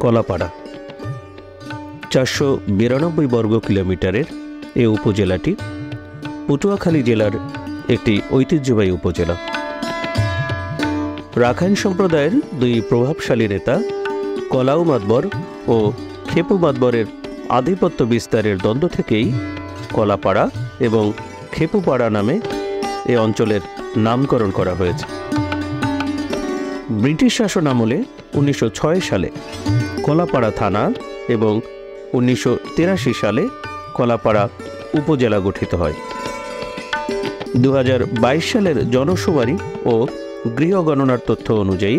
কলাপাড়া 492 বর্গ কিলোমিটারের এই উপজেলাটি পটুয়াখালী জেলার একটি ঐতিহ্যবাহী উপজেলা। রাখাইন সম্প্রদায়ের দুই প্রভাবশালী নেতা কলাউ মাতবর ও খেপু মাতবরের আধিপত্য বিস্তারের দ্বন্দ্ব থেকেই কলাপাড়া এবং খেপুপাড়া নামে এ অঞ্চলের নামকরণ করা হয়েছে। ব্রিটিশ শাসন আমলে 1906 সালে কলাপাড়া থানা এবং 1983 সালে কলাপাড়া উপজেলা গঠিত হয়। 2022 সালের জনশুমারি ও গৃহগণনার তথ্য অনুযায়ী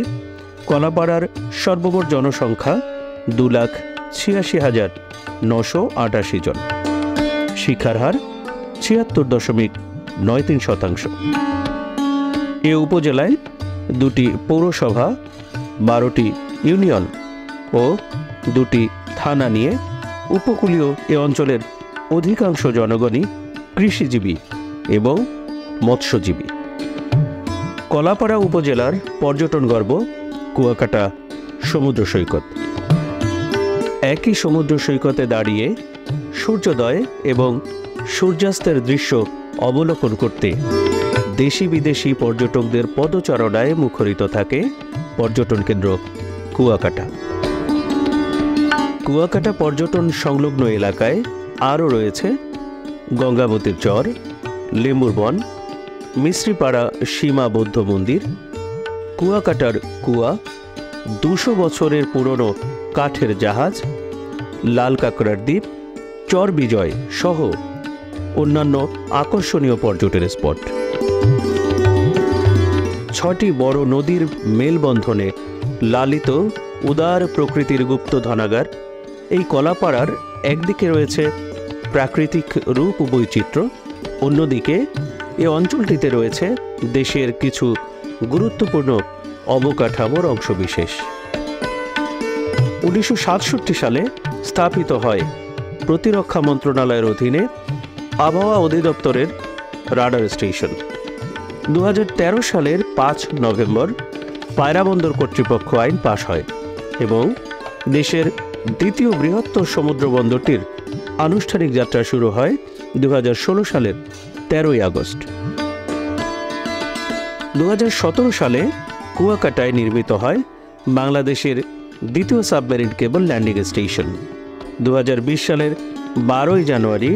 কলাপাড়ার সর্বমোট জনসংখ্যা 2,86,988 জন। শিক্ষার হার 76.93%। এ উপজেলায় 2টি পৌরসভা, 12টি ইউনিয়ন ও 2টি থানা নিয়ে উপকূলীয় এ অঞ্চলের অধিকাংশ জনগণই কৃষিজীবী এবং মৎস্যজীবী। কলাপাড়া উপজেলার পর্যটন গর্ব কুয়াকাটা সমুদ্র সৈকত। একই সমুদ্র সৈকতে দাঁড়িয়ে সূর্যোদয় এবং সূর্যাস্তের দৃশ্য অবলোকন করতে দেশি বিদেশি পর্যটকদের পদচারণায় মুখরিত থাকে পর্যটন কেন্দ্র কুয়াকাটা। কুয়াকাটা পর্যটন সংলগ্ন এলাকায় আরও রয়েছে গঙ্গাবতীর চর, লেম্বুর বন, মিস্ত্রিপাড়া সীমা বৌদ্ধ মন্দির, কুয়াকাটার কুয়া, 200 বছরের পুরনো কাঠের জাহাজ, লাল কাঁকড়ার দ্বীপ, চর বিজয় সহ অন্যান্য আকর্ষণীয় পর্যটন স্পট। 6টি বড় নদীর মেলবন্ধনে লালিত উদার প্রকৃতির গুপ্ত ধনাগার এই কলাপাড়ার একদিকে রয়েছে প্রাকৃতিক রূপ বৈচিত্র্য, অন্যদিকে এ অঞ্চলটিতে রয়েছে দেশের কিছু গুরুত্বপূর্ণ অবকাঠামোর অংশবিশেষ। 1967 সালে স্থাপিত হয় প্রতিরক্ষা মন্ত্রণালয়ের অধীনে আবহাওয়া অধিদপ্তরের রাডার স্টেশন। 2013 সালের 5 নভেম্বর পায়রা বন্দর কর্তৃপক্ষ আইন পাশ হয় এবং দেশের দ্বিতীয় বৃহত্তর সমুদ্র বন্দরটির আনুষ্ঠানিক যাত্রা শুরু হয় 2016 সালের 13 আগস্ট। 2017 সালে কুয়াকাটায় নির্মিত হয় বাংলাদেশের দ্বিতীয় সাবমেরিন কেবল ল্যান্ডিং স্টেশন। 2020 সালের 12 জানুয়ারি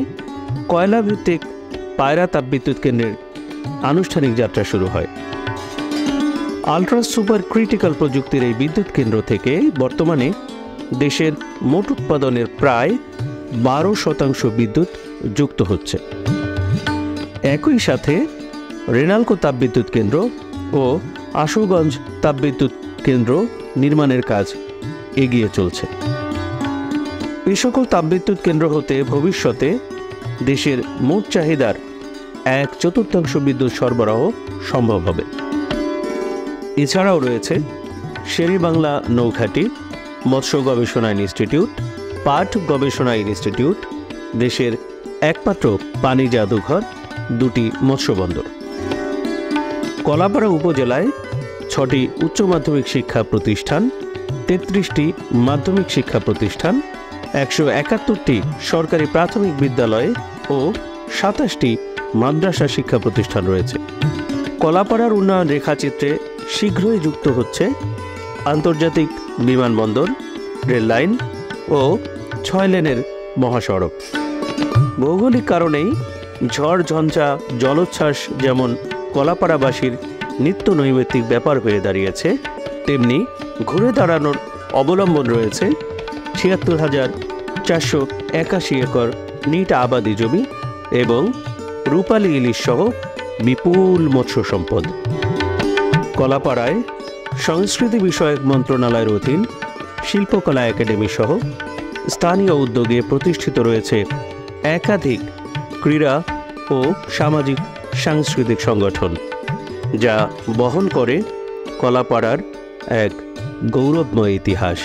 কয়লাভিত্তিক পায়রা তাপবিদ্যুৎ কেন্দ্রের আনুষ্ঠানিক যাত্রা শুরু হয়। আলট্রা সুপার ক্রিটিক্যাল প্রযুক্তির এই বিদ্যুৎ কেন্দ্র থেকে বর্তমানে দেশের মোট উৎপাদনের প্রায় 12% বিদ্যুৎ যুক্ত হচ্ছে। একই সাথে রেনালকো তাপবিদ্যুৎ কেন্দ্র ও আশুগঞ্জ তাপবিদ্যুৎ কেন্দ্র নির্মাণের কাজ এগিয়ে চলছে। এই সকল তাপবিদ্যুৎ কেন্দ্র হতে ভবিষ্যতে দেশের মোট চাহিদার 1/4 বিদ্যুৎ সরবরাহ সম্ভব হবে। এছাড়াও রয়েছে শেরেবাংলা নৌঘাটি, মৎস্য গবেষণা ইনস্টিটিউট, পাট গবেষণা ইনস্টিটিউট, দেশের একমাত্র পানি জাদুঘর, 2টি মৎস্য বন্দর। কলাপাড়া উপজেলায় 6টি উচ্চ মাধ্যমিক শিক্ষা প্রতিষ্ঠান, 33টি মাধ্যমিক শিক্ষা প্রতিষ্ঠান, 171টি সরকারি প্রাথমিক বিদ্যালয় ও 27টি মাদ্রাসা শিক্ষা প্রতিষ্ঠান রয়েছে। কলাপাড়ার উন্নয়ন রেখাচিত্রে শীঘ্রই যুক্ত হচ্ছে আন্তর্জাতিক বিমানবন্দর, রেল লাইন ও 6 লেনের মহাসড়ক। ভৌগোলিক কারণেই ঝড় ঝঞ্ঝা জলোচ্ছ্বাস যেমন কলাপাড়াবাসীর নিত্য নৈমিত্তিক ব্যাপার হয়ে দাঁড়িয়েছে, তেমনি ঘুরে দাঁড়ানোর অবলম্বন রয়েছে 76,481 একর নিট আবাদি জমি এবং রূপালী ইলিশ সহ বিপুল মৎস্য সম্পদ। কলাপাড়ায় সংস্কৃতি বিষয়ক মন্ত্রণালয়ের অধীন শিল্পকলা একাডেমি সহ স্থানীয় উদ্যোগে প্রতিষ্ঠিত রয়েছে একাধিক ক্রীড়া ও সামাজিক সাংস্কৃতিক সংগঠন, যা বহন করে কলাপাড়ার এক গৌরবময় ইতিহাস।